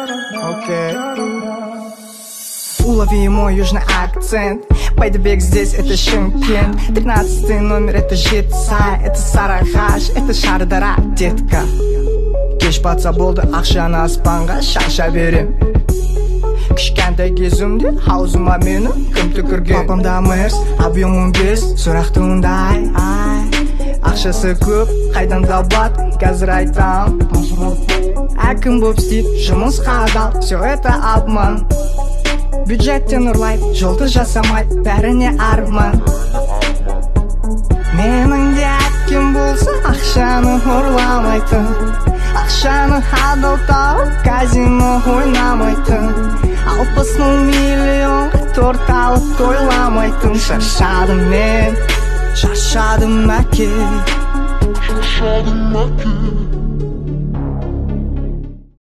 Окей. Улови мой южный акцент. Байдебек, здесь это Шымкент. 13 номер, это Жетісай. Это Сарыағаш, это Шардара, детка. Кеш батса болды, ақшаны аспанға шаша берем. Кішкентай кезімде хаузыма мені кім түкірген? Папамда мэрс, объемым 5, сұрақ туындай. Ақшасы көп, қайдан табады, қазір айтам. Әкім боп істейді, жұмысқа адал, все это обман. Бюджеттен ұрлайды, жолды жасамайды, бәріне арман. Менің де әкем болса, ақшаны ұрламайтын. Ақшаны адал тауып, казино ойнамайтын. 60 миллионға торт алып тойламайтын. Шаршадым мен, шаршадым әке.